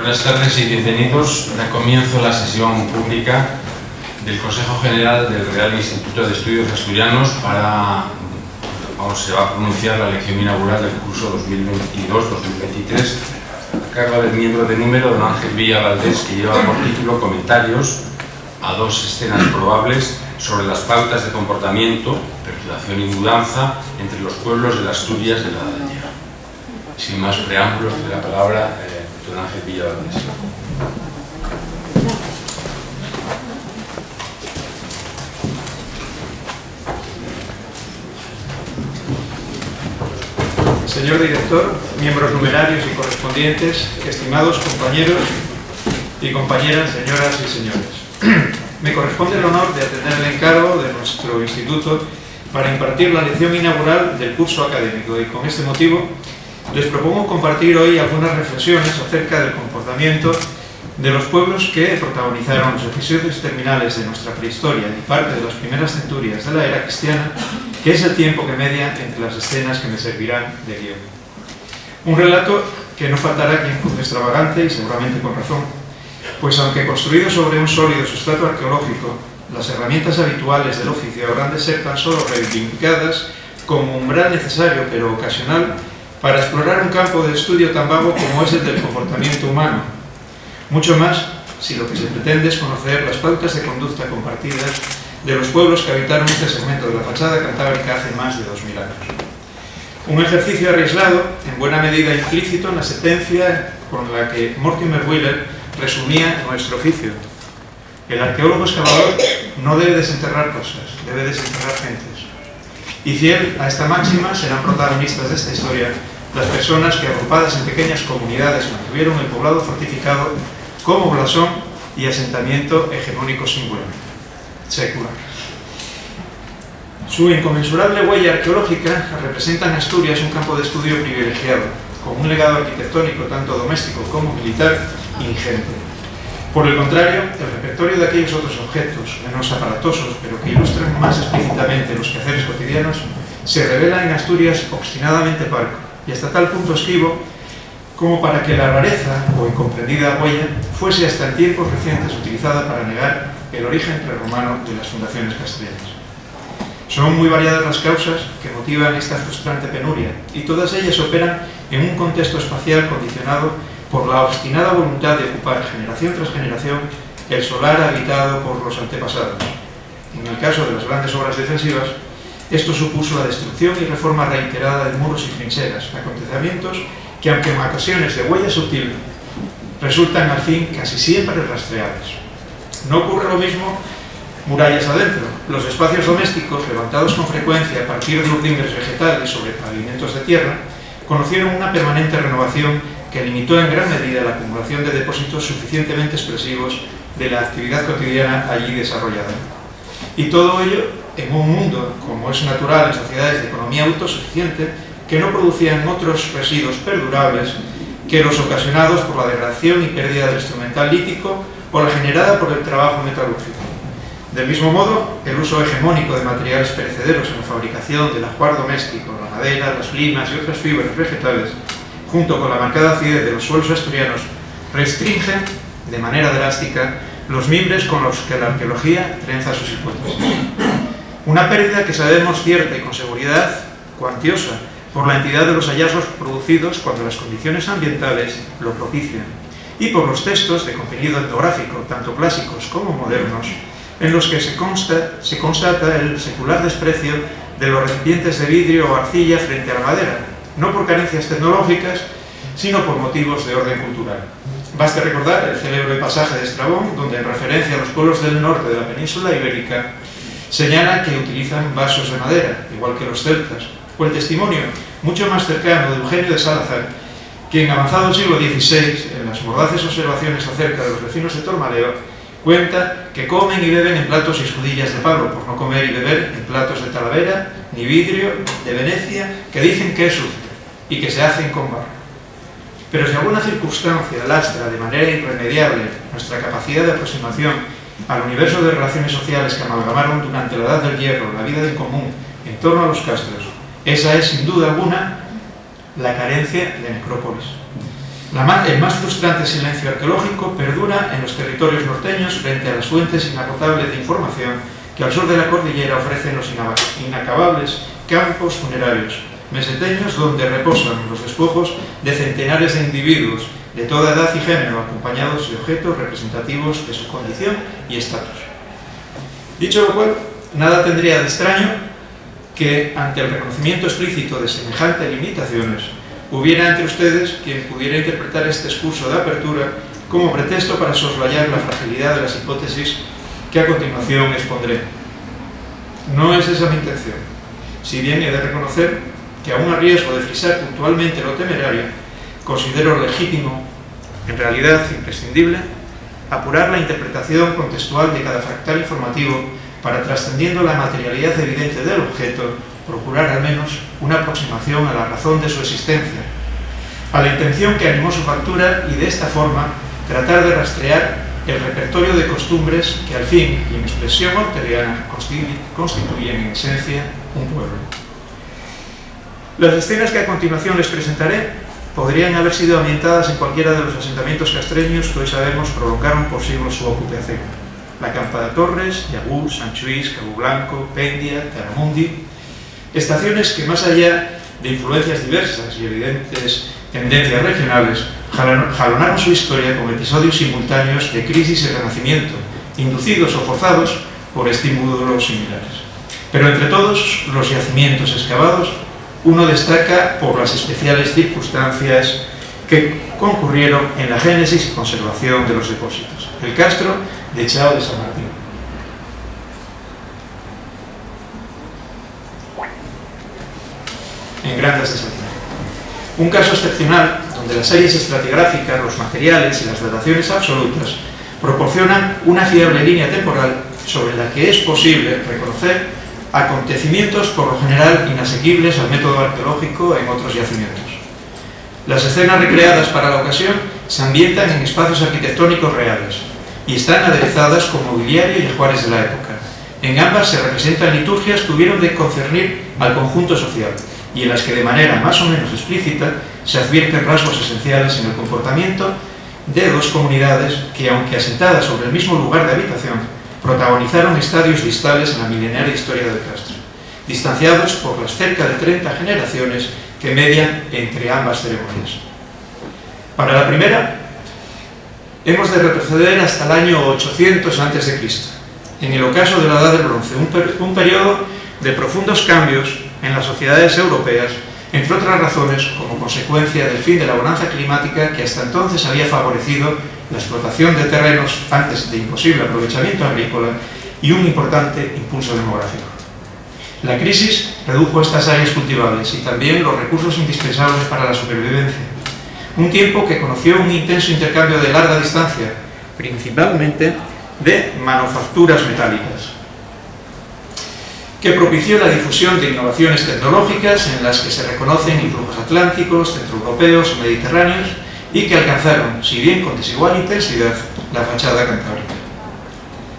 Buenas tardes y bienvenidos. Da comienzo la sesión pública del Consejo General del Real Instituto de Estudios Asturianos se va a pronunciar la lección inaugural del curso 2022-2023 a cargo del miembro de número, don Ángel Villa Valdés, que lleva por título Comentarios a dos escenas probables sobre las pautas de comportamiento, perturbación y mudanza entre los pueblos de las Asturias de la Edad Gallega. Sin más preámbulos, de la palabra don Ángel Villa Valdés. Señor director, miembros numerarios y correspondientes, estimados compañeros y compañeras, señoras y señores. Me corresponde el honor de atender el encargo de nuestro instituto para impartir la lección inaugural del curso académico y con este motivo les propongo compartir hoy algunas reflexiones acerca del comportamiento de los pueblos que protagonizaron los episodios terminales de nuestra prehistoria y parte de las primeras centurias de la era cristiana, que es el tiempo que media entre las escenas que me servirán de guión. Un relato que no faltará quien juzgue extravagante y seguramente con razón, pues aunque construido sobre un sólido sustrato arqueológico, las herramientas habituales del oficio habrán de ser tan solo reivindicadas como umbral necesario pero ocasional para explorar un campo de estudio tan vago como es el del comportamiento humano. Mucho más si lo que se pretende es conocer las pautas de conducta compartidas de los pueblos que habitaron este segmento de la fachada cantábrica hace más de 2000 años. Un ejercicio arriesgado, en buena medida implícito en la sentencia con la que Mortimer Wheeler resumía nuestro oficio. El arqueólogo excavador no debe desenterrar cosas, debe desenterrar gentes. Y fiel a esta máxima serán protagonistas de esta historia las personas que, agrupadas en pequeñas comunidades, mantuvieron el poblado fortificado como blasón y asentamiento hegemónico singular, secular. Su inconmensurable huella arqueológica representa en Asturias un campo de estudio privilegiado, con un legado arquitectónico tanto doméstico como militar ingente. Por el contrario, el repertorio de aquellos otros objetos, menos aparatosos, pero que ilustran más explícitamente los quehaceres cotidianos, se revela en Asturias obstinadamente parco, y hasta tal punto esquivo como para que la rareza o incomprendida huella fuese hasta en tiempos recientes utilizada para negar el origen prerromano de las fundaciones castellanas. Son muy variadas las causas que motivan esta frustrante penuria, y todas ellas operan en un contexto espacial condicionado por la obstinada voluntad de ocupar generación tras generación el solar habitado por los antepasados. En el caso de las grandes obras defensivas, esto supuso la destrucción y reforma reiterada de muros y trincheras, acontecimientos que, aunque en ocasiones de huella sutil, resultan al fin casi siempre rastreables. No ocurre lo mismo murallas adentro. Los espacios domésticos, levantados con frecuencia a partir de urdimbre vegetales sobre pavimentos de tierra, conocieron una permanente renovación que limitó en gran medida la acumulación de depósitos suficientemente expresivos de la actividad cotidiana allí desarrollada. Y todo ello en un mundo, como es natural en sociedades de economía autosuficiente, que no producían otros residuos perdurables que los ocasionados por la degradación y pérdida del instrumental lítico o la generada por el trabajo metalúrgico. Del mismo modo, el uso hegemónico de materiales perecederos en la fabricación del ajuar doméstico, la madera, las limas y otras fibras vegetales, junto con la marcada acidez de los suelos asturianos, restringen de manera drástica los mimbres con los que la arqueología trenza sus hipótesis. Una pérdida que sabemos cierta y con seguridad cuantiosa por la entidad de los hallazgos producidos cuando las condiciones ambientales lo propician, y por los textos de contenido etnográfico, tanto clásicos como modernos, en los que se constata el secular desprecio de los recipientes de vidrio o arcilla frente a la madera, no por carencias tecnológicas, sino por motivos de orden cultural. Baste recordar el célebre pasaje de Estrabón, donde en referencia a los pueblos del norte de la península ibérica, señala que utilizan vasos de madera, igual que los celtas, o el testimonio mucho más cercano de Eugenio de Salazar, quien avanzado el siglo XVI, en las mordaces observaciones acerca de los vecinos de Tormaleo, cuenta que comen y beben en platos y escudillas de palo, por no comer y beber en platos de Talavera, ni vidrio, de Venecia, que dicen que es sucio y que se hacen con barro. Pero si alguna circunstancia lastra de manera irremediable nuestra capacidad de aproximación al universo de relaciones sociales que amalgamaron durante la Edad del Hierro la vida en común en torno a los castros, esa es sin duda alguna la carencia de necrópolis. El más frustrante silencio arqueológico perdura en los territorios norteños frente a las fuentes inagotables de información que al sur de la cordillera ofrecen los inacabables campos funerarios meseteños donde reposan los despojos de centenares de individuos de toda edad y género, acompañados de objetos representativos de su condición y estatus. Dicho lo cual, nada tendría de extraño que, ante el reconocimiento explícito de semejantes limitaciones, hubiera entre ustedes quien pudiera interpretar este excurso de apertura como pretexto para soslayar la fragilidad de las hipótesis que a continuación expondré. No es esa mi intención, si bien he de reconocer que aún a riesgo de frisar puntualmente lo temerario, considero legítimo, en realidad imprescindible, apurar la interpretación contextual de cada fractal informativo para, trascendiendo la materialidad evidente del objeto, procurar al menos una aproximación a la razón de su existencia, a la intención que animó su factura y de esta forma tratar de rastrear el repertorio de costumbres que al fin y en expresión horteliana constituyen en esencia un pueblo. Las escenas que a continuación les presentaré podrían haber sido ambientadas en cualquiera de los asentamientos castreños que hoy sabemos prolongaron por siglos su ocupación. La Campa de Torres, Llagús, Sanchuís, Cabo Blanco, Pendia, Taramundi, estaciones que más allá de influencias diversas y evidentes tendencias regionales, jalonaron su historia con episodios simultáneos de crisis y renacimiento, inducidos o forzados por estímulos similares. Pero entre todos los yacimientos excavados, uno destaca por las especiales circunstancias que concurrieron en la génesis y conservación de los depósitos: el castro de Chao de San Martín. En Grandas de Salina. Un caso excepcional donde las series estratigráficas, los materiales y las dataciones absolutas proporcionan una fiable línea temporal sobre la que es posible reconocer acontecimientos por lo general inasequibles al método arqueológico en otros yacimientos. Las escenas recreadas para la ocasión se ambientan en espacios arquitectónicos reales y están aderezadas con mobiliario y ajuares de la época. En ambas se representan liturgias que hubieron de concernir al conjunto social y en las que de manera más o menos explícita se advierten rasgos esenciales en el comportamiento de dos comunidades que, aunque asentadas sobre el mismo lugar de habitación, protagonizaron estadios distales en la milenaria historia del castro, distanciados por las cerca de 30 generaciones que median entre ambas ceremonias. Para la primera, hemos de retroceder hasta el año 800 a.C., en el ocaso de la Edad del Bronce, un periodo de profundos cambios en las sociedades europeas, entre otras razones como consecuencia del fin de la bonanza climática que hasta entonces había favorecido la explotación de terrenos antes de imposible aprovechamiento agrícola y un importante impulso demográfico. La crisis redujo estas áreas cultivables y también los recursos indispensables para la supervivencia. Un tiempo que conoció un intenso intercambio de larga distancia, principalmente de manufacturas metálicas, que propició la difusión de innovaciones tecnológicas en las que se reconocen influjos atlánticos, centroeuropeos o mediterráneos y que alcanzaron, si bien con desigual intensidad, la fachada cantábrica.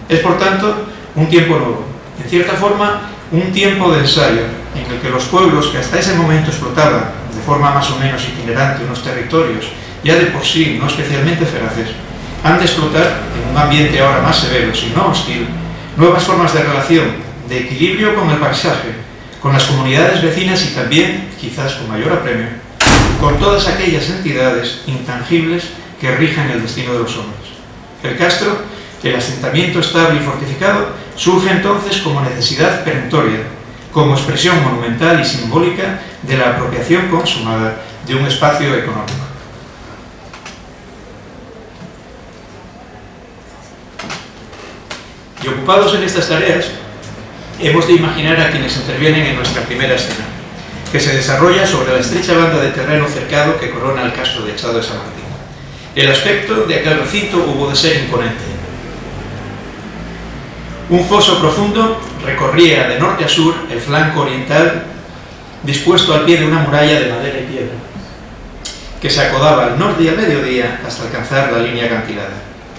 Es, por tanto, un tiempo nuevo, en cierta forma, un tiempo de ensayo en el que los pueblos que hasta ese momento explotaban de forma más o menos itinerante unos territorios ya de por sí no especialmente feraces, han de explotar en un ambiente ahora más severo, si no hostil, nuevas formas de relación, de equilibrio con el paisaje, con las comunidades vecinas y también, quizás con mayor apremio, con todas aquellas entidades intangibles que rigen el destino de los hombres. El castro, el asentamiento estable y fortificado, surge entonces como necesidad perentoria, como expresión monumental y simbólica de la apropiación consumada de un espacio económico. Y ocupados en estas tareas, hemos de imaginar a quienes intervienen en nuestra primera escena, que se desarrolla sobre la estrecha banda de terreno cercado que corona el castro de Chao de San Martín. El aspecto de aquel recinto hubo de ser imponente. Un foso profundo recorría de norte a sur el flanco oriental, dispuesto al pie de una muralla de madera y piedra, que se acodaba al norte y al mediodía hasta alcanzar la línea acantilada.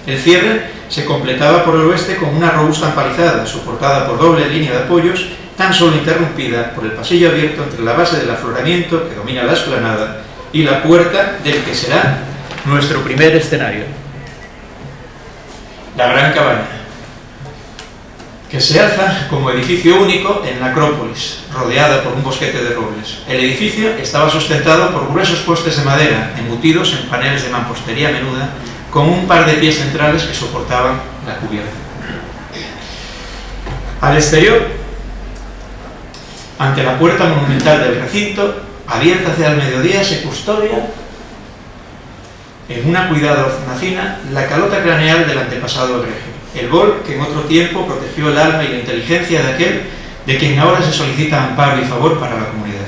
El cierre se completaba por el oeste con una robusta empalizada, soportada por doble línea de apoyos, tan solo interrumpida por el pasillo abierto entre la base del afloramiento que domina la explanada y la puerta del que será nuestro primer escenario. La Gran Cabaña, que se alza como edificio único en la Acrópolis, rodeada por un bosquete de robles. El edificio estaba sustentado por gruesos postes de madera, embutidos en paneles de mampostería menuda, con un par de pies centrales que soportaban la cubierta. Al exterior, ante la puerta monumental del recinto, abierta hacia el mediodía, se custodia en una cuidada hornacina la calota craneal del antepasado egregio, el bol que en otro tiempo protegió el alma y la inteligencia de aquel de quien ahora se solicita amparo y favor para la comunidad.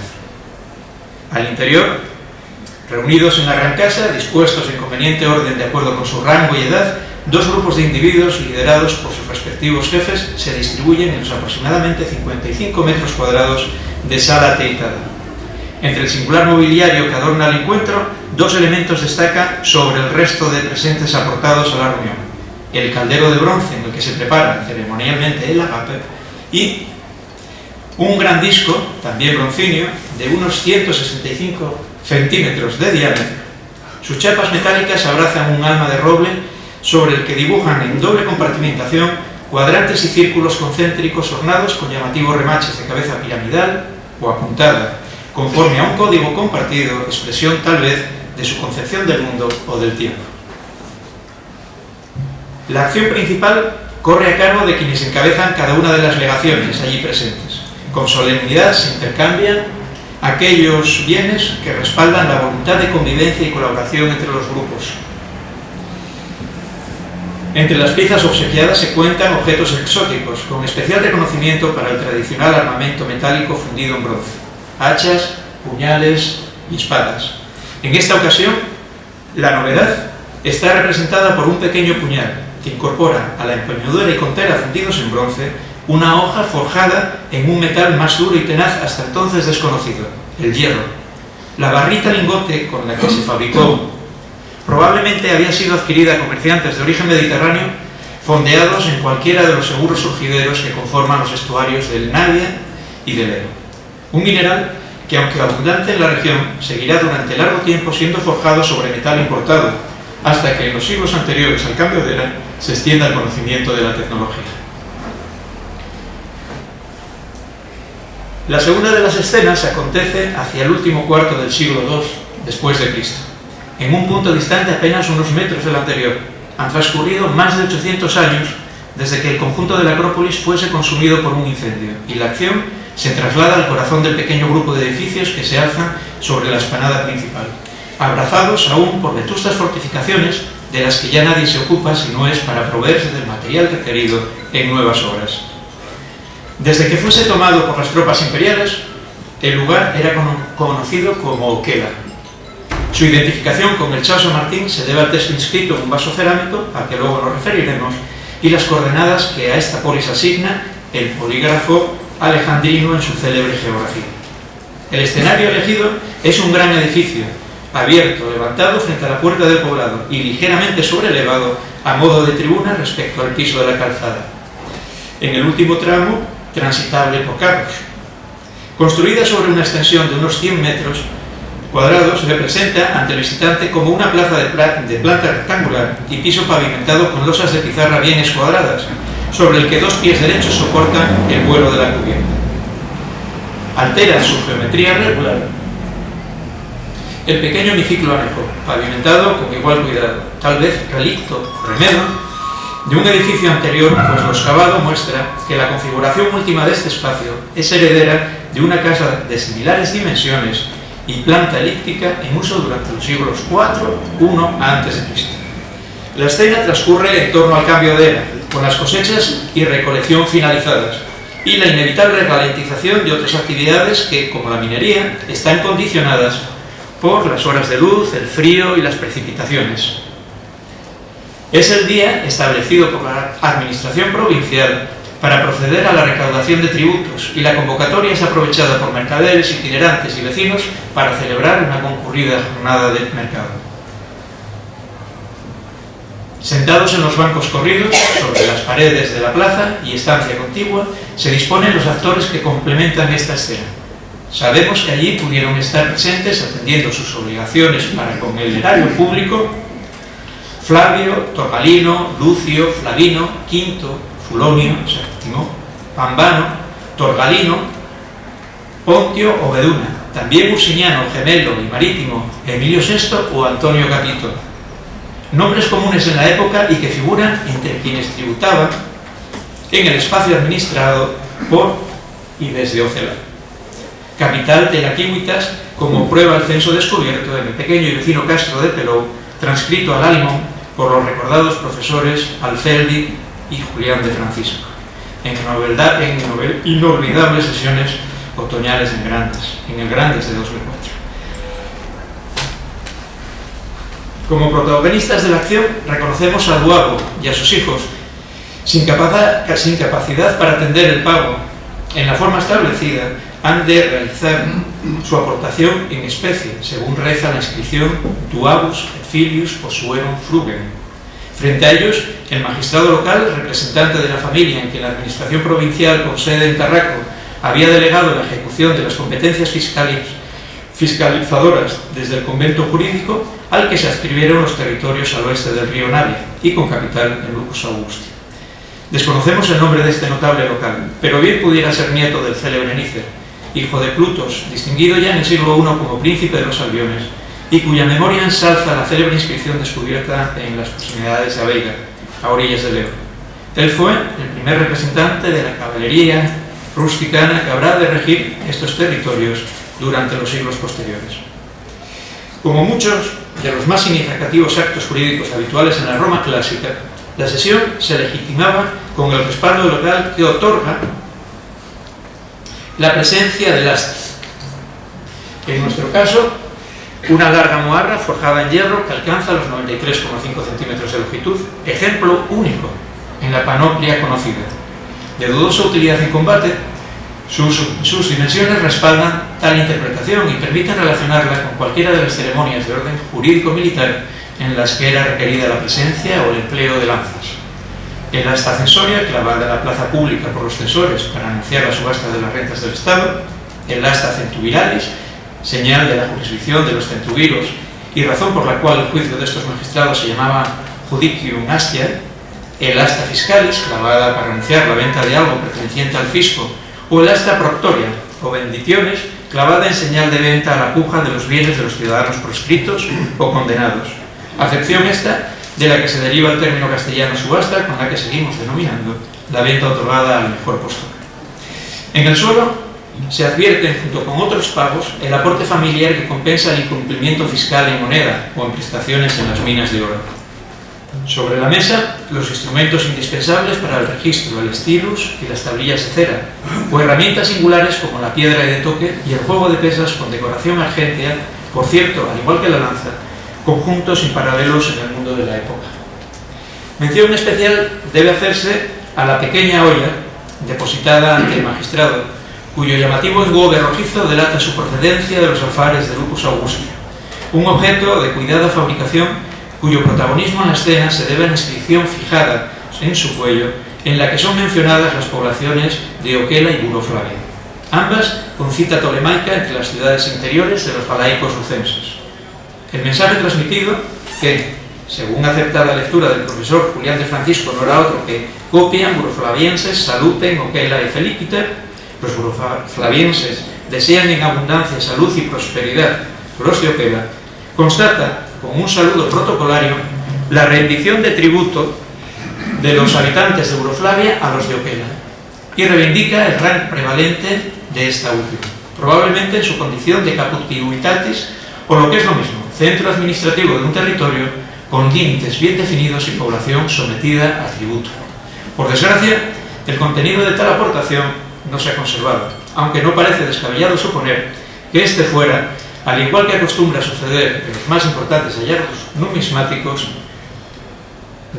Al interior, reunidos en la gran casa, dispuestos en conveniente orden de acuerdo con su rango y edad, dos grupos de individuos liderados por sus respectivos jefes se distribuyen en los aproximadamente 55 metros cuadrados de sala ateitada. Entre el singular mobiliario que adorna el encuentro, dos elementos destacan sobre el resto de presentes aportados a la reunión: el caldero de bronce en el que se prepara ceremonialmente el agape y un gran disco, también broncíneo, de unos 165 centímetros de diámetro. Sus chapas metálicas abrazan un alma de roble sobre el que dibujan en doble compartimentación cuadrantes y círculos concéntricos ornados con llamativos remaches de cabeza piramidal o apuntada, conforme a un código compartido, expresión tal vez de su concepción del mundo o del tiempo. La acción principal corre a cargo de quienes encabezan cada una de las legaciones allí presentes. Con solemnidad se intercambian aquellos bienes que respaldan la voluntad de convivencia y colaboración entre los grupos. Entre las piezas obsequiadas se cuentan objetos exóticos, con especial reconocimiento para el tradicional armamento metálico fundido en bronce: hachas, puñales y espadas. En esta ocasión, la novedad está representada por un pequeño puñal que incorpora a la empuñadura y contera fundidos en bronce una hoja forjada en un metal más duro y tenaz hasta entonces desconocido: el hierro. La barrita lingote con la que se fabricó probablemente había sido adquirida a comerciantes de origen mediterráneo fondeados en cualquiera de los seguros surgideros que conforman los estuarios del Navia y del Ebro. Un mineral que, aunque abundante en la región, seguirá durante largo tiempo siendo forjado sobre metal importado, hasta que en los siglos anteriores al cambio de era se extienda el conocimiento de la tecnología. La segunda de las escenas acontece hacia el último cuarto del siglo II después de Cristo, en un punto distante apenas unos metros del anterior. Han transcurrido más de 800 años desde que el conjunto de la Acrópolis fuese consumido por un incendio, y la acción se traslada al corazón del pequeño grupo de edificios que se alzan sobre la explanada principal, abrazados aún por vetustas fortificaciones de las que ya nadie se ocupa si no es para proveerse del material requerido en nuevas obras. Desde que fuese tomado por las tropas imperiales, el lugar era conocido como Oquela. Su identificación con el Chao San Martín se debe al texto inscrito en un vaso cerámico, al que luego nos referiremos, y las coordenadas que a esta polis asigna el polígrafo alejandrino en su célebre geografía. El escenario elegido es un gran edificio, abierto, levantado frente a la puerta del poblado y ligeramente sobrelevado a modo de tribuna respecto al piso de la calzada. En el último tramo, transitable por carros. Construida sobre una extensión de unos 100 metros cuadrados, se representa ante el visitante como una plaza de planta rectangular y piso pavimentado con losas de pizarra bien escuadradas, sobre el que dos pies derechos soportan el vuelo de la cubierta. Altera su geometría regular el pequeño hemiciclo anejo, pavimentado con igual cuidado, tal vez relicto, remedo, de un edificio anterior, pues lo excavado muestra que la configuración última de este espacio es heredera de una casa de similares dimensiones y planta elíptica en uso durante los siglos IV a.C. La escena transcurre en torno al cambio de era, con las cosechas y recolección finalizadas, y la inevitable ralentización de otras actividades que, como la minería, están condicionadas por las horas de luz, el frío y las precipitaciones. Es el día establecido por la administración provincial para proceder a la recaudación de tributos, y la convocatoria es aprovechada por mercaderes, itinerantes y vecinos para celebrar una concurrida jornada de mercado. Sentados en los bancos corridos, sobre las paredes de la plaza y estancia contigua, se disponen los actores que complementan esta escena. Sabemos que allí pudieron estar presentes atendiendo sus obligaciones para con el erario público Flavio, Torbalino, Lucio, Flavino, Quinto, Fulonio, Séptimo, Pambano, Torgalino, Pontio o Beduna, también Usiniano, Gemelo y Marítimo, Emilio VI o Antonio Capito. Nombres comunes en la época y que figuran entre quienes tributaban en el espacio administrado por y desde Ocela, capital de la Químitas, como prueba el censo descubierto en el pequeño y vecino castro de Pelou, transcrito al Alimón por los recordados profesores Alfeldi y Julián de Francisco, en inolvidables sesiones otoñales en el Grandes de 2004. Como protagonistas de la acción reconocemos a Duago y a sus hijos, sin capacidad para atender el pago en la forma establecida, han de realizar su aportación en especie, según reza la inscripción Duabus et filius posuerum frugem. Frente a ellos, el magistrado local, representante de la familia en que la administración provincial con sede en Tarraco había delegado la ejecución de las competencias fiscalizadoras desde el convento jurídico, al que se adscribieron los territorios al oeste del río Navia y con capital en Lucus Augusti. Desconocemos el nombre de este notable local, pero bien pudiera ser nieto del célebre Nícer, hijo de Plutos, distinguido ya en el siglo I como príncipe de los Albiones, y cuya memoria ensalza la célebre inscripción descubierta en las proximidades de Aveiga, a orillas del Ebro. Él fue el primer representante de la caballería rusticana que habrá de regir estos territorios durante los siglos posteriores. Como muchos de los más significativos actos jurídicos habituales en la Roma clásica, la sesión se legitimaba con el respaldo local que otorga la presencia del asta. En nuestro caso, una larga moarra forjada en hierro que alcanza los 93,5 centímetros de longitud, ejemplo único en la panoplia conocida. De dudosa utilidad en combate, sus dimensiones respaldan tal interpretación y permiten relacionarla con cualquiera de las ceremonias de orden jurídico-militar en las que era requerida la presencia o el empleo de lanzas. El asta censoria, clavada en la plaza pública por los censores para anunciar la subasta de las rentas del Estado, el asta centubiralis, señal de la jurisdicción de los centugiros y razón por la cual el juicio de estos magistrados se llamaba judicium astia, el asta fiscalis, clavada para anunciar la venta de algo perteneciente al fisco, o el asta proctoria, o bendiciones, clavada en señal de venta a la puja de los bienes de los ciudadanos proscritos o condenados. Acepción esta de la que se deriva el término castellano subasta, con la que seguimos denominando la venta otorgada al mejor postor. En el suelo se advierte, junto con otros pagos, el aporte familiar que compensa el incumplimiento fiscal en moneda o en prestaciones en las minas de oro. Sobre la mesa, los instrumentos indispensables para el registro, el stylus y las tablillas de cera, o herramientas singulares como la piedra de toque y el juego de pesas con decoración argentea, por cierto, al igual que la lanza, conjuntos sin paralelos en el mundo de la época. Mención especial debe hacerse a la pequeña olla depositada ante el magistrado, cuyo llamativo engobe rojizo delata su procedencia de los alfares de Lucus Augusti, un objeto de cuidada fabricación cuyo protagonismo en la escena se debe a la inscripción fijada en su cuello, en la que son mencionadas las poblaciones de Oquela y Buroflavia, ambas con cita tolemaica entre las ciudades interiores de los palaicos lucenses. El mensaje transmitido, que, según aceptada lectura del profesor Julián de Francisco, no era otro que copian buroflavienses, saluten Oquela y Feliciter, los buroflavienses desean en abundancia salud y prosperidad, los de Oquela, constata con un saludo protocolario la rendición de tributo de los habitantes de Buroflavia a los de Oquela y reivindica el rango prevalente de esta última, probablemente en su condición de caputibitatis o lo que es lo mismo, centro administrativo de un territorio con límites bien definidos y población sometida a tributo. Por desgracia, el contenido de tal aportación no se ha conservado, aunque no parece descabellado suponer que este fuera, al igual que acostumbra suceder en los más importantes hallazgos numismáticos,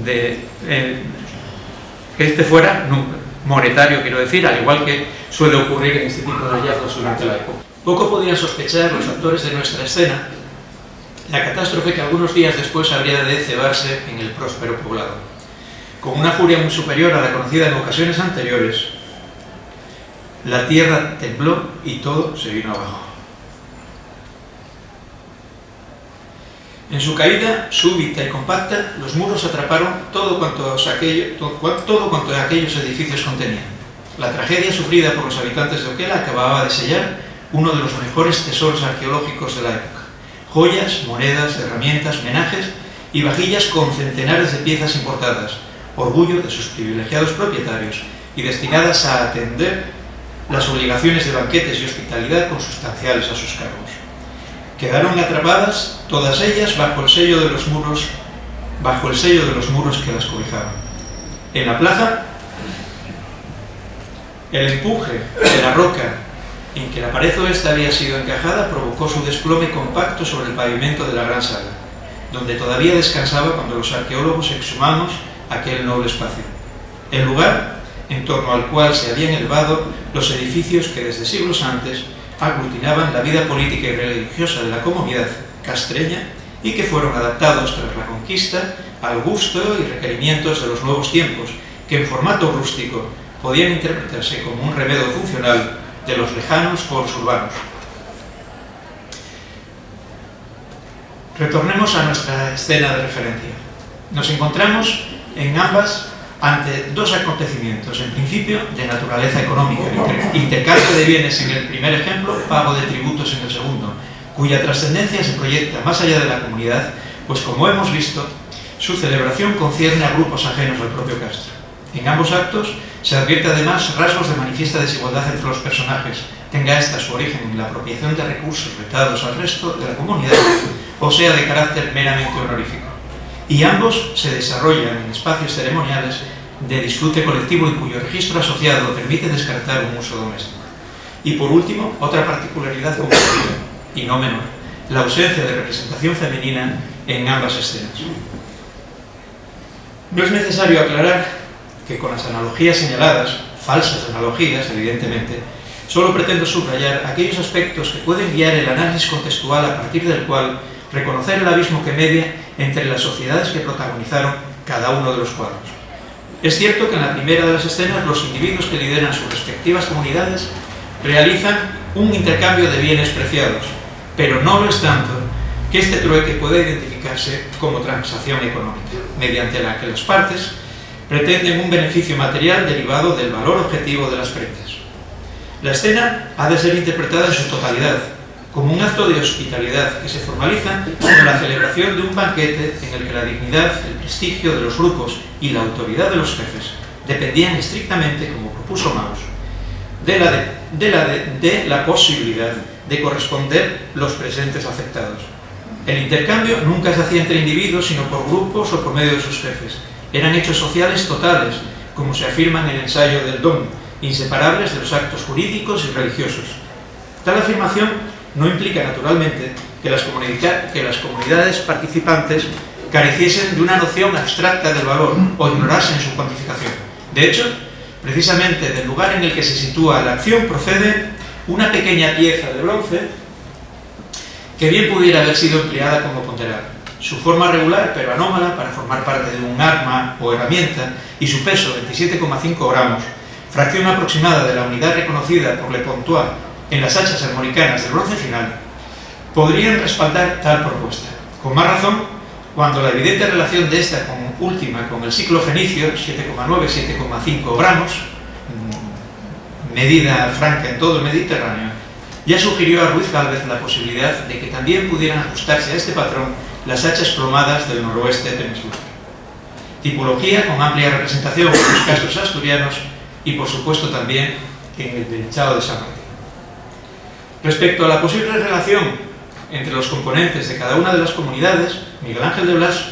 que este fuera monetario, quiero decir, al igual que suele ocurrir en este tipo de hallazgos durante la época. Poco podían sospechar los actores de nuestra escena la catástrofe que algunos días después habría de cebarse en el próspero poblado. Con una furia muy superior a la conocida en ocasiones anteriores, la tierra tembló y todo se vino abajo. En su caída súbita y compacta, los muros atraparon todo cuanto aquellos edificios contenían. La tragedia sufrida por los habitantes de Oquela acababa de sellar uno de los mejores tesoros arqueológicos de la época. Joyas, monedas, herramientas, menajes y vajillas con centenares de piezas importadas, orgullo de sus privilegiados propietarios y destinadas a atender las obligaciones de banquetes y hospitalidad consustanciales a sus cargos. Quedaron atrapadas todas ellas bajo el sello de los muros que las cobijaban. En la plaza, el empuje de la roca en que la pared oeste había sido encajada provocó su desplome compacto sobre el pavimento de la gran sala, donde todavía descansaba cuando los arqueólogos exhumamos aquel noble espacio. El lugar en torno al cual se habían elevado los edificios que desde siglos antes aglutinaban la vida política y religiosa de la comunidad castreña y que fueron adaptados tras la conquista al gusto y requerimientos de los nuevos tiempos, que en formato rústico podían interpretarse como un remedio funcional de los lejanos foros urbanos. Retornemos a nuestra escena de referencia. Nos encontramos en ambas ante dos acontecimientos, en principio de naturaleza económica, intercambio de bienes en el primer ejemplo, pago de tributos en el segundo, cuya trascendencia se proyecta más allá de la comunidad, pues como hemos visto, su celebración concierne a grupos ajenos al propio Castro. En ambos actos se advierte además rasgos de manifiesta desigualdad entre los personajes, tenga esta su origen en la apropiación de recursos vetados al resto de la comunidad, o sea de carácter meramente honorífico. Y ambos se desarrollan en espacios ceremoniales de disfrute colectivo y cuyo registro asociado permite descartar un uso doméstico. Y por último, otra particularidad compartida, y no menor, la ausencia de representación femenina en ambas escenas. No es necesario aclarar que con las analogías señaladas, falsas analogías, evidentemente, solo pretendo subrayar aquellos aspectos que pueden guiar el análisis contextual a partir del cual reconocer el abismo que media entre las sociedades que protagonizaron cada uno de los cuadros. Es cierto que en la primera de las escenas los individuos que lideran sus respectivas comunidades realizan un intercambio de bienes preciados, pero no lo es tanto que este trueque puede identificarse como transacción económica, mediante la que las partes pretenden un beneficio material derivado del valor objetivo de las prendas. La escena ha de ser interpretada en su totalidad, como un acto de hospitalidad que se formaliza con la celebración de un banquete en el que la dignidad, el prestigio de los grupos y la autoridad de los jefes dependían estrictamente, como propuso Mauss, de la posibilidad de corresponder los presentes aceptados. El intercambio nunca se hacía entre individuos, sino por grupos o por medio de sus jefes. Eran hechos sociales totales, como se afirma en el ensayo del Don, inseparables de los actos jurídicos y religiosos. Tal afirmación no implica, naturalmente, que las comunidades participantes careciesen de una noción abstracta del valor o ignorasen su cuantificación. De hecho, precisamente del lugar en el que se sitúa la acción procede una pequeña pieza de bronce que bien pudiera haber sido empleada como ponderal. Su forma regular, pero anómala para formar parte de un arma o herramienta, y su peso, 27,5 gramos, fracción aproximada de la unidad reconocida por Le Pontois en las hachas armoricanas del bronce final, podrían respaldar tal propuesta. Con más razón, cuando la evidente relación de esta última con el ciclo fenicio, 7,9-7,5 gramos, medida franca en todo el Mediterráneo, ya sugirió a Ruiz Gálvez la posibilidad de que también pudieran ajustarse a este patrón las hachas plomadas del noroeste peninsular. Tipología con amplia representación en los castros asturianos y, por supuesto, también en el del Chao de San Martín. Respecto a la posible relación entre los componentes de cada una de las comunidades, Miguel Ángel de Blas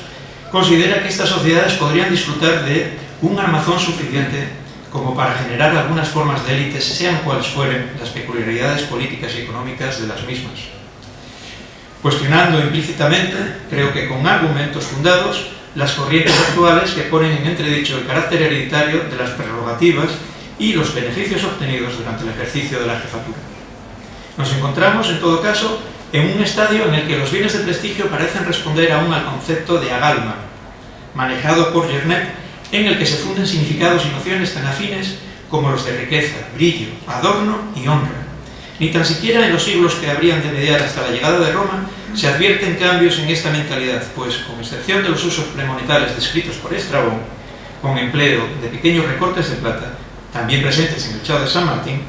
considera que estas sociedades podrían disfrutar de un armazón suficiente como para generar algunas formas de élites, sean cuales fueren las peculiaridades políticas y económicas de las mismas. Cuestionando implícitamente, creo que con argumentos fundados, las corrientes actuales que ponen en entredicho el carácter hereditario de las prerrogativas y los beneficios obtenidos durante el ejercicio de la jefatura. Nos encontramos, en todo caso, en un estadio en el que los bienes de prestigio parecen responder aún al concepto de agalma, manejado por Jernet, en el que se funden significados y nociones tan afines como los de riqueza, brillo, adorno y honra. Ni tan siquiera en los siglos que habrían de mediar hasta la llegada de Roma Se advierten cambios en esta mentalidad, pues, con excepción de los usos premonetales descritos por Estrabón, con empleo de pequeños recortes de plata, también presentes en el Chao de San Martín,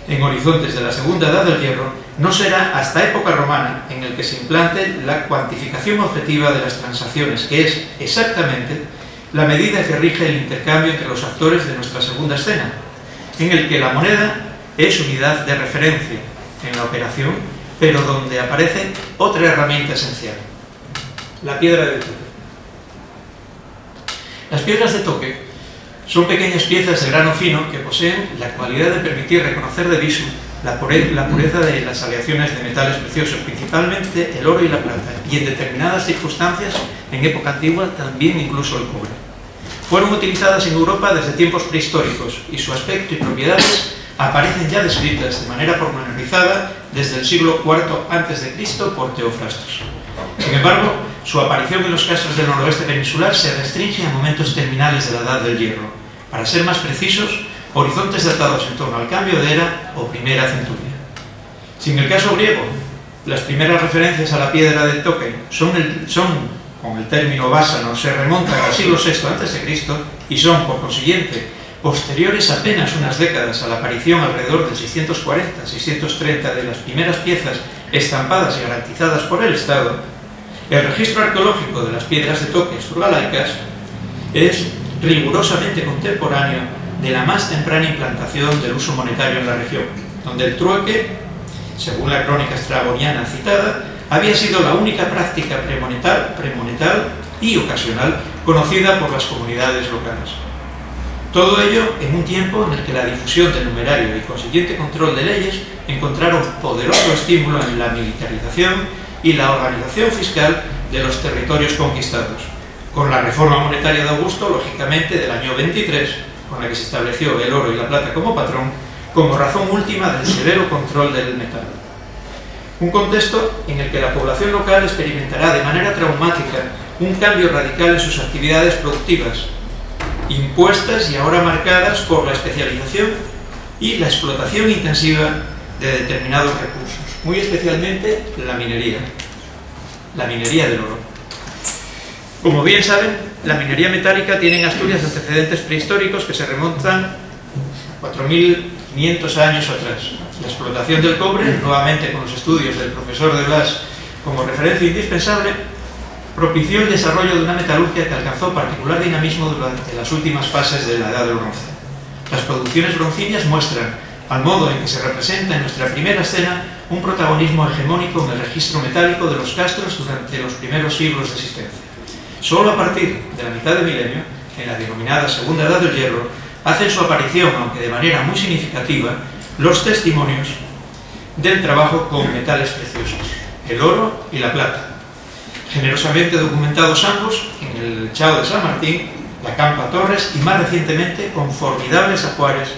en horizontes de la Segunda Edad del Hierro, no será hasta época romana en el que se implante la cuantificación objetiva de las transacciones, que es exactamente la medida que rige el intercambio entre los actores de nuestra segunda escena, en el que la moneda es unidad de referencia en la operación, pero donde aparece otra herramienta esencial, la piedra de toque. Las piedras de toque son pequeñas piezas de grano fino que poseen la cualidad de permitir reconocer de visu la pureza de las aleaciones de metales preciosos, principalmente el oro y la plata, y en determinadas circunstancias, en época antigua, también incluso el cobre. Fueron utilizadas en Europa desde tiempos prehistóricos y su aspecto y propiedades aparecen ya descritas de manera pormenorizada desde el siglo IV a.C. por Teofrastos. Sin embargo, su aparición en los castros del noroeste peninsular se restringe a momentos terminales de la Edad del Hierro. Para ser más precisos, horizontes datados en torno al cambio de era o primera centuria. Si en el caso griego las primeras referencias a la piedra del toque son con el término básano, se remontan al siglo VI a.C. y son, por consiguiente, posteriores apenas unas décadas a la aparición alrededor del 640-630 de las primeras piezas estampadas y garantizadas por el Estado, el registro arqueológico de las piedras de toque surgalaicas es rigurosamente contemporáneo de la más temprana implantación del uso monetario en la región, donde el trueque, según la crónica estraboniana citada, había sido la única práctica premonetal y ocasional conocida por las comunidades locales. Todo ello en un tiempo en el que la difusión del numerario y consiguiente control de leyes encontraron poderoso estímulo en la militarización y la organización fiscal de los territorios conquistados, con la reforma monetaria de Augusto, lógicamente del año 23, con la que se estableció el oro y la plata como patrón, como razón última del severo control del metal. Un contexto en el que la población local experimentará de manera traumática un cambio radical en sus actividades productivas, impuestas y ahora marcadas por la especialización y la explotación intensiva de determinados recursos, muy especialmente la minería del oro. Como bien saben, la minería metálica tiene en Asturias antecedentes prehistóricos que se remontan a 4.500 años atrás. La explotación del cobre, nuevamente con los estudios del profesor de Blas como referencia indispensable, propició el desarrollo de una metalurgia que alcanzó particular dinamismo durante las últimas fases de la Edad del Bronce. Las producciones broncíneas muestran, al modo en que se representa en nuestra primera escena, un protagonismo hegemónico en el registro metálico de los castros durante los primeros siglos de existencia. Solo a partir de la mitad del milenio, en la denominada Segunda Edad del Hierro, hacen su aparición, aunque de manera muy significativa, los testimonios del trabajo con metales preciosos, el oro y la plata, generosamente documentados ambos en el Chao de San Martín, la Campa Torres y más recientemente con formidables ajuares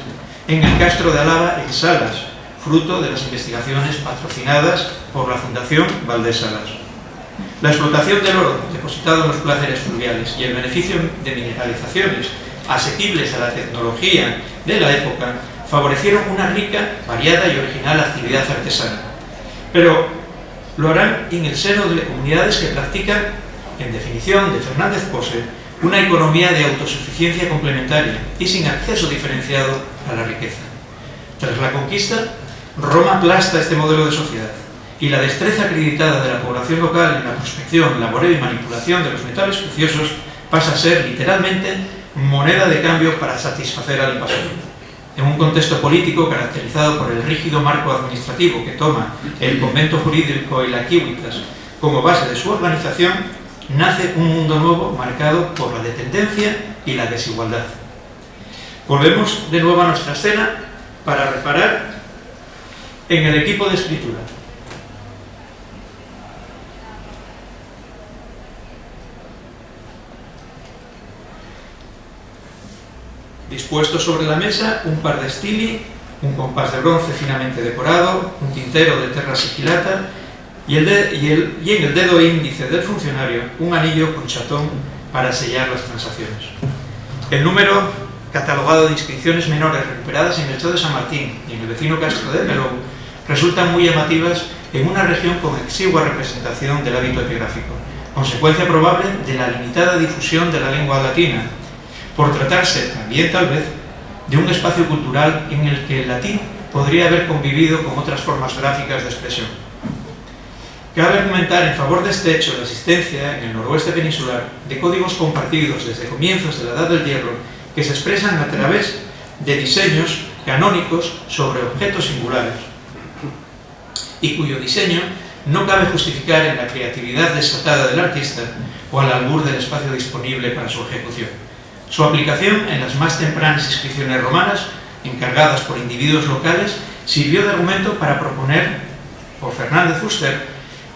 en el Castro de Álava en Salas, fruto de las investigaciones patrocinadas por la Fundación Valdés Salas. La explotación del oro depositado en los placeres fluviales y el beneficio de mineralizaciones asequibles a la tecnología de la época favorecieron una rica, variada y original actividad artesana. Pero lo harán en el seno de comunidades que practican, en definición de Fernández Pose, una economía de autosuficiencia complementaria y sin acceso diferenciado a la riqueza. Tras la conquista, Roma aplasta este modelo de sociedad y la destreza acreditada de la población local en la prospección, laboreo y manipulación de los metales preciosos pasa a ser literalmente moneda de cambio para satisfacer al invasor. En un contexto político caracterizado por el rígido marco administrativo que toma el convento jurídico y la Civitas como base de su organización, nace un mundo nuevo marcado por la dependencia y la desigualdad. Volvemos de nuevo a nuestra escena para reparar en el equipo de escritura. Dispuesto sobre la mesa un par de stili, un compás de bronce finamente decorado, un tintero de terra sigillata y en el dedo índice del funcionario un anillo con chatón para sellar las transacciones. El número catalogado de inscripciones menores recuperadas en el Chao de San Martín y en el vecino Castro de Melón resultan muy llamativas en una región con exigua representación del hábito epigráfico, consecuencia probable de la limitada difusión de la lengua latina, por tratarse también tal vez de un espacio cultural en el que el latín podría haber convivido con otras formas gráficas de expresión. Cabe argumentar en favor de este hecho la existencia en el noroeste peninsular de códigos compartidos desde comienzos de la Edad del Hierro que se expresan a través de diseños canónicos sobre objetos singulares y cuyo diseño no cabe justificar en la creatividad desatada del artista o al albur del espacio disponible para su ejecución. Su aplicación en las más tempranas inscripciones romanas, encargadas por individuos locales, sirvió de argumento para proponer, por Fernández Fuster,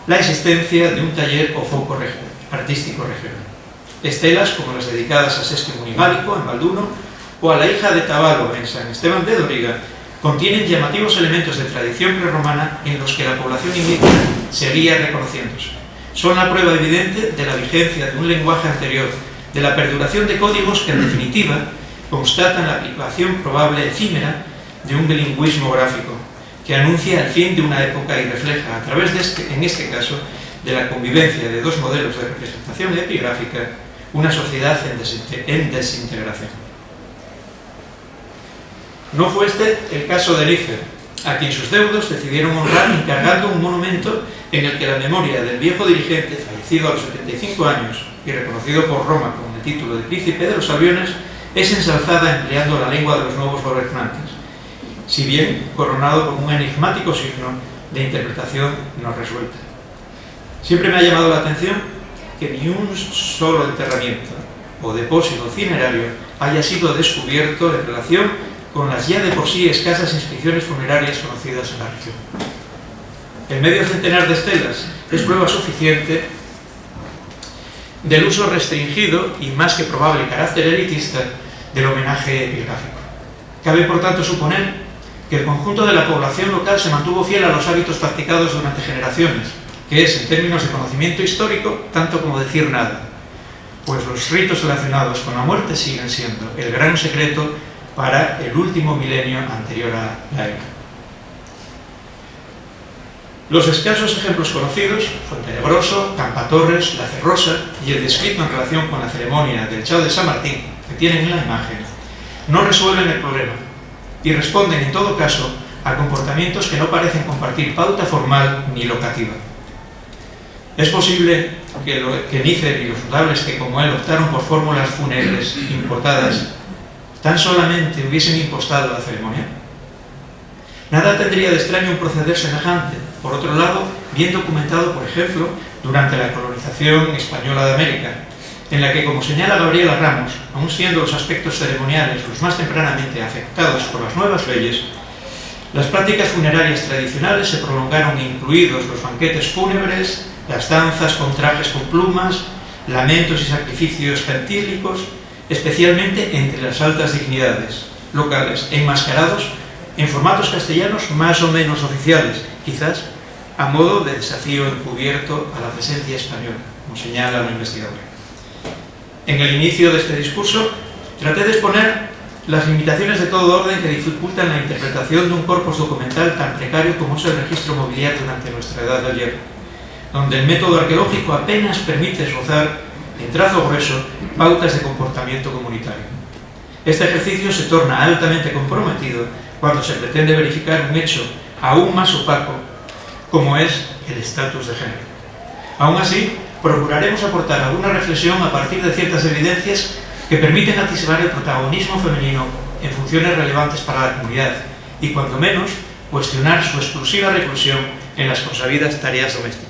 la existencia de un taller o foco artístico regional. Estelas como las dedicadas a Sesquio Munigálico en Balduno o a la hija de Tabalo en San Esteban de Doriga contienen llamativos elementos de tradición prerromana en los que la población indígena seguía reconociéndose. Son la prueba evidente de la vigencia de un lenguaje anterior, de la perduración de códigos que en definitiva constatan la aplicación probable efímera de un bilingüismo gráfico que anuncia el fin de una época y refleja a través de en este caso, de la convivencia de dos modelos de representación epigráfica, una sociedad en desintegración. No fue este el caso de Nícer, a quien sus deudos decidieron honrar encargando un monumento en el que la memoria del viejo dirigente, fallecido a los 75 años y reconocido por Roma con el título de Príncipe de los Aviones, es ensalzada empleando la lengua de los nuevos gobernantes, si bien coronado con un enigmático signo de interpretación no resuelta. Siempre me ha llamado la atención que ni un solo enterramiento o depósito cinerario haya sido descubierto en relación con las ya de por sí escasas inscripciones funerarias conocidas en la región. El medio centenar de estelas es prueba suficiente del uso restringido y más que probable carácter elitista del homenaje epigráfico. Cabe por tanto suponer que el conjunto de la población local se mantuvo fiel a los hábitos practicados durante generaciones, que es, en términos de conocimiento histórico, tanto como decir nada, pues los ritos relacionados con la muerte siguen siendo el gran secreto para el último milenio anterior a la era. Los escasos ejemplos conocidos, Fuentenebroso, Campatorres, La Cerrosa y el descrito en relación con la ceremonia del Chao de San Martín, que tienen en la imagen, no resuelven el problema y responden en todo caso a comportamientos que no parecen compartir pauta formal ni locativa. Es posible que Nícer y los notables que como él optaron por fórmulas fúnebres importadas tan solamente hubiesen impostado la ceremonia. Nada tendría de extraño un proceder semejante, por otro lado, bien documentado, por ejemplo, durante la colonización española de América, en la que, como señala Gabriela Ramos, aun siendo los aspectos ceremoniales los más tempranamente afectados por las nuevas leyes, las prácticas funerarias tradicionales se prolongaron, incluidos los banquetes fúnebres, las danzas con trajes con plumas, lamentos y sacrificios gentílicos, especialmente entre las altas dignidades locales, enmascarados en formatos castellanos más o menos oficiales, quizás a modo de desafío encubierto a la presencia española, como señala la investigadora. En el inicio de este discurso traté de exponer las limitaciones de todo orden que dificultan la interpretación de un corpus documental tan precario como es el registro mobiliar durante nuestra Edad del Hierro, donde el método arqueológico apenas permite esbozar en trazo grueso pautas de comportamiento comunitario. Este ejercicio se torna altamente comprometido cuando se pretende verificar un hecho aún más opaco como es el estatus de género. Aún así, procuraremos aportar alguna reflexión a partir de ciertas evidencias que permiten atisbar el protagonismo femenino en funciones relevantes para la comunidad y, cuando menos, cuestionar su exclusiva reclusión en las consabidas tareas domésticas.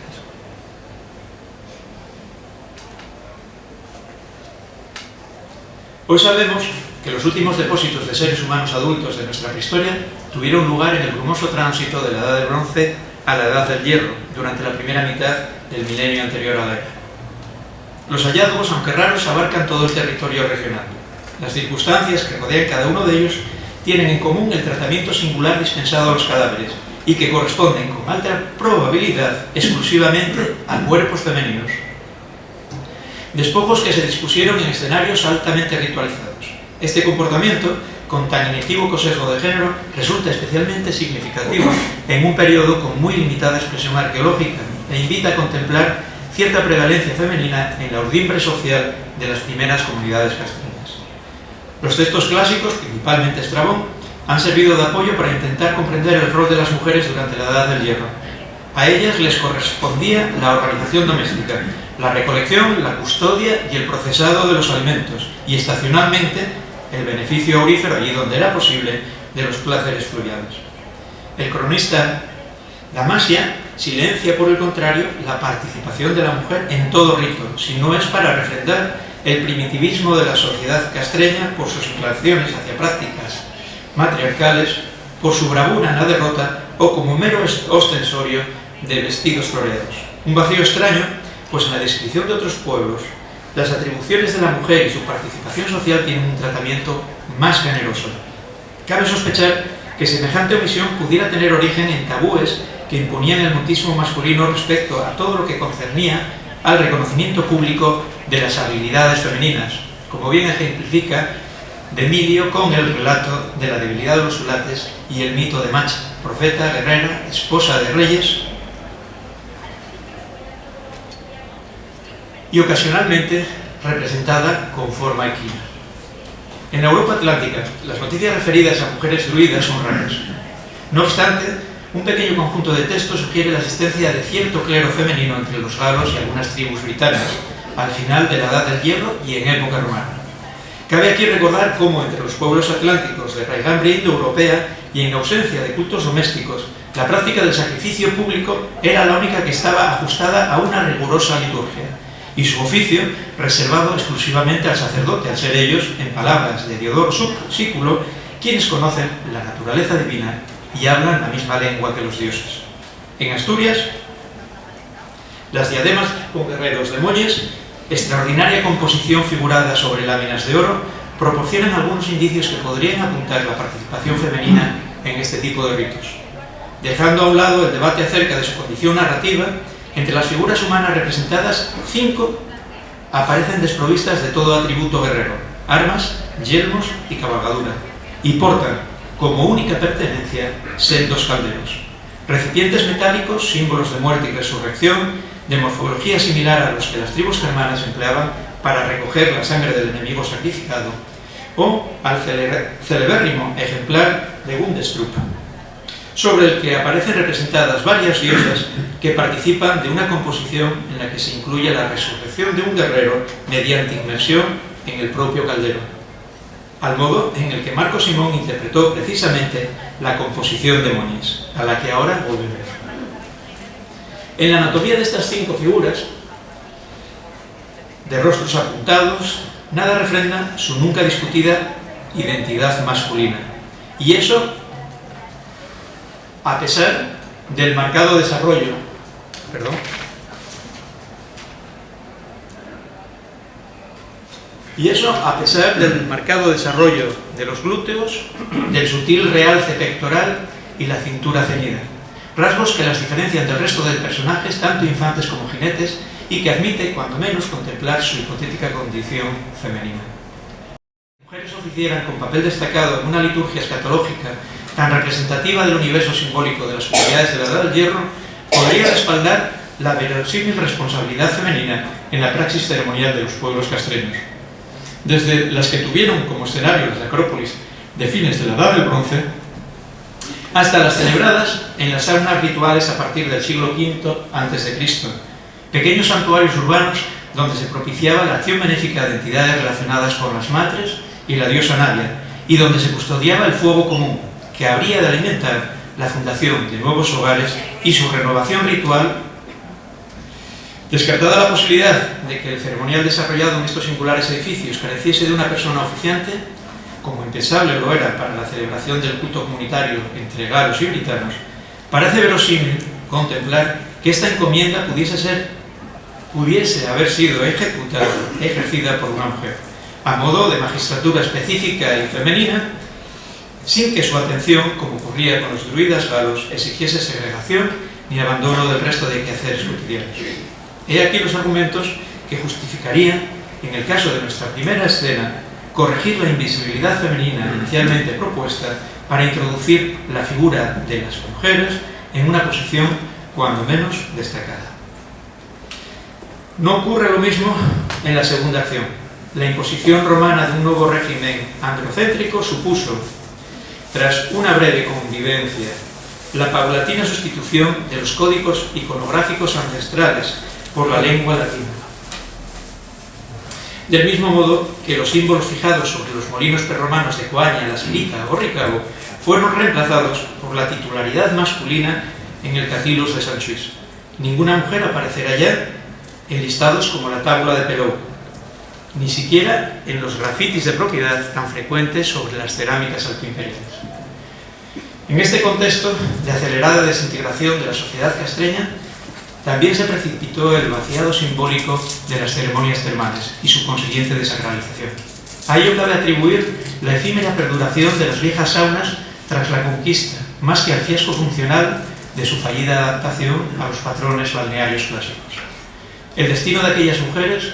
Hoy sabemos que los últimos depósitos de seres humanos adultos de nuestra prehistoria tuvieron lugar en el brumoso tránsito de la Edad del Bronce a la Edad del Hierro, durante la primera mitad del milenio anterior a la era. Los hallazgos, aunque raros, abarcan todo el territorio regional. Las circunstancias que rodean cada uno de ellos tienen en común el tratamiento singular dispensado a los cadáveres y que corresponden con alta probabilidad exclusivamente a cuerpos femeninos. Despojos que se dispusieron en escenarios altamente ritualizados. Este comportamiento con tan inequívoco sesgo de género resulta especialmente significativo en un periodo con muy limitada expresión arqueológica e invita a contemplar cierta prevalencia femenina en la urdimbre social de las primeras comunidades castreñas. Los textos clásicos, principalmente Estrabón, han servido de apoyo para intentar comprender el rol de las mujeres durante la Edad del Hierro. A ellas les correspondía la organización doméstica, la recolección, la custodia y el procesado de los alimentos, y estacionalmente el beneficio aurífero, allí donde era posible, de los placeres fluviales. El cronista Damasia silencia, por el contrario, la participación de la mujer en todo rito, si no es para refrendar el primitivismo de la sociedad castreña por sus inclinaciones hacia prácticas matriarcales, por su bravura en la derrota o como mero ostensorio de vestidos floreados. Un vacío extraño, pues en la descripción de otros pueblos, las atribuciones de la mujer y su participación social tienen un tratamiento más generoso. Cabe sospechar que semejante omisión pudiera tener origen en tabúes que imponían el mutismo masculino respecto a todo lo que concernía al reconocimiento público de las habilidades femeninas, como bien ejemplifica de Emilio con el relato de la debilidad de los ulates y el mito de Macha, profeta, guerrera, esposa de reyes, y ocasionalmente representada con forma equina. En la Europa atlántica, las noticias referidas a mujeres druidas son raras. No obstante, un pequeño conjunto de textos sugiere la existencia de cierto clero femenino entre los galos y algunas tribus britanas, al final de la Edad del Hierro y en época romana. Cabe aquí recordar cómo entre los pueblos atlánticos de raigambre indoeuropea y en ausencia de cultos domésticos, la práctica del sacrificio público era la única que estaba ajustada a una rigurosa liturgia, y su oficio reservado exclusivamente al sacerdote, al ser ellos, en palabras de Diodoro Sículo, quienes conocen la naturaleza divina y hablan la misma lengua que los dioses. En Asturias, las diademas con guerreros de Molles, extraordinaria composición figurada sobre láminas de oro, proporcionan algunos indicios que podrían apuntar la participación femenina en este tipo de ritos. Dejando a un lado el debate acerca de su condición narrativa, entre las figuras humanas representadas, 5 aparecen desprovistas de todo atributo guerrero, armas, yelmos y cabalgadura, y portan, como única pertenencia, sendos calderos. Recipientes metálicos, símbolos de muerte y resurrección, de morfología similar a los que las tribus germanas empleaban para recoger la sangre del enemigo sacrificado, o al celebérrimo ejemplar de Gundestrup, sobre el que aparecen representadas varias diosas que participan de una composición en la que se incluye la resurrección de un guerrero mediante inmersión en el propio caldero, al modo en el que Marco Simón interpretó precisamente la composición de Moñes, a la que ahora volveremos. En la anatomía de estas 5 figuras, de rostros apuntados, nada refrenda su nunca discutida identidad masculina, y eso a pesar del marcado desarrollo, de los glúteos, del sutil realce pectoral y la cintura ceñida, rasgos que las diferencian del resto de personajes, tanto infantes como jinetes, y que admite, cuando menos, contemplar su hipotética condición femenina. Las mujeres oficieran con papel destacado en una liturgia escatológica tan representativa del universo simbólico de las comunidades de la Edad del Hierro, podría respaldar la verosímil responsabilidad femenina en la praxis ceremonial de los pueblos castreños. Desde las que tuvieron como escenario las acrópolis de fines de la Edad del Bronce, hasta las celebradas en las saunas rituales a partir del siglo V a.C., pequeños santuarios urbanos donde se propiciaba la acción benéfica de entidades relacionadas con las matres y la diosa Navia, y donde se custodiaba el fuego común, que habría de alimentar la fundación de nuevos hogares y su renovación ritual. Descartada la posibilidad de que el ceremonial desarrollado en estos singulares edificios careciese de una persona oficiante, como impensable lo era para la celebración del culto comunitario entre galos y britanos, parece verosímil contemplar que esta encomienda pudiese haber sido ejercida por una mujer, a modo de magistratura específica y femenina, sin que su atención, como ocurría con los druidas galos, exigiese segregación ni abandono del resto de quehaceres cotidianos. He aquí los argumentos que justificarían, en el caso de nuestra primera escena, corregir la invisibilidad femenina inicialmente propuesta para introducir la figura de las mujeres en una posición cuando menos destacada. No ocurre lo mismo en la segunda acción. La imposición romana de un nuevo régimen androcéntrico supuso, tras una breve convivencia, la paulatina sustitución de los códigos iconográficos ancestrales por la lengua latina. Del mismo modo que los símbolos fijados sobre los molinos prerromanos de Coaña, La Spirita o Ricabo fueron reemplazados por la titularidad masculina en el Catilus de Sanchis. Ninguna mujer aparecerá ya en listados como la tabla de Pelou, ni siquiera en los grafitis de propiedad tan frecuentes sobre las cerámicas altoimperiales. En este contexto de acelerada desintegración de la sociedad castreña, también se precipitó el vaciado simbólico de las ceremonias termales y su consiguiente desacralización. A ello cabe atribuir la efímera perduración de las viejas saunas tras la conquista, más que al fiasco funcional de su fallida adaptación a los patrones balnearios clásicos. El destino de aquellas mujeres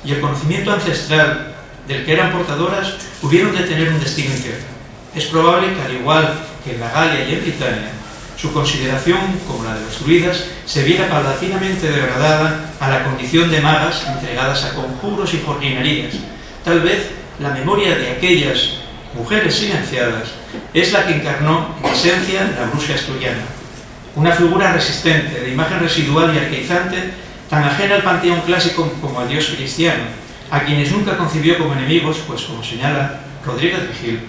y el conocimiento ancestral del que eran portadoras hubieron de tener un destino incierto. Es probable que, al igual que en la Galia y en Britania, su consideración, como la de los druidas, se viera paulatinamente degradada a la condición de magas entregadas a conjuros y jordinerías. Tal vez la memoria de aquellas mujeres silenciadas es la que encarnó en esencia la bruja asturiana, una figura resistente, de imagen residual y arcaizante, tan ajena al panteón clásico como al dios cristiano, a quienes nunca concibió como enemigos, pues como señala Rodríguez Vigil,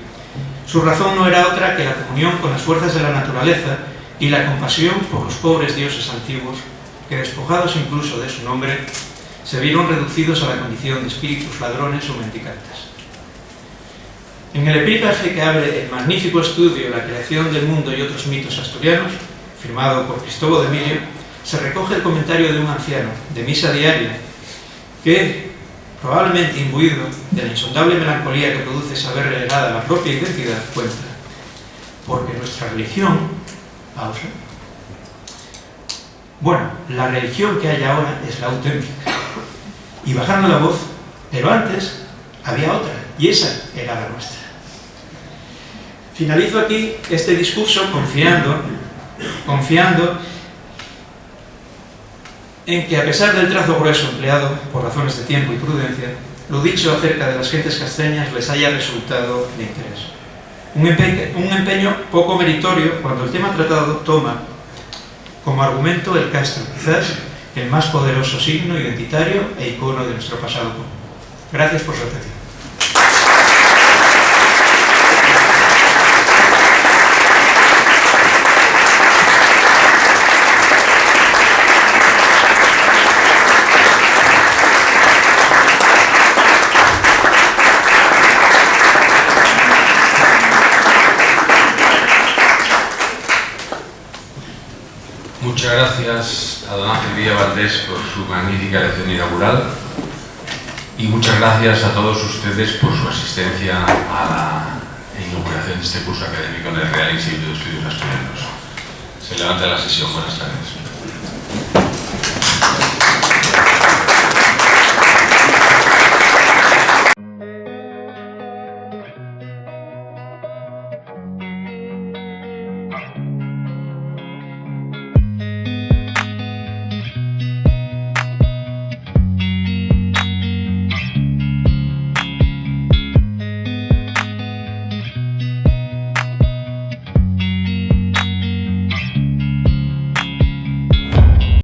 su razón no era otra que la comunión con las fuerzas de la naturaleza y la compasión por los pobres dioses antiguos, que despojados incluso de su nombre, se vieron reducidos a la condición de espíritus ladrones o mendicantes. En el epígrafe que abre el magnífico estudio La creación del mundo y otros mitos asturianos, firmado por Cristóbal de Emilio, se recoge el comentario de un anciano, de misa diaria, que, probablemente imbuido de la insondable melancolía que produce saber relegada la propia identidad, cuenta: porque nuestra religión, pausa, bueno, la religión que hay ahora es la auténtica, y bajando la voz, pero antes había otra, y esa era la nuestra. Finalizo aquí este discurso confiando en que, a pesar del trazo grueso empleado por razones de tiempo y prudencia, lo dicho acerca de las gentes castreñas les haya resultado de interés. Un empeño poco meritorio cuando el tema tratado toma como argumento el castro, quizás el más poderoso signo identitario e icono de nuestro pasado común. Gracias por su atención. Muchas gracias a don Ángel Villa Valdés por su magnífica lección inaugural y muchas gracias a todos ustedes por su asistencia a la inauguración de este curso académico en el Real Instituto de Estudios Asturianos. Se levanta la sesión. Buenas tardes.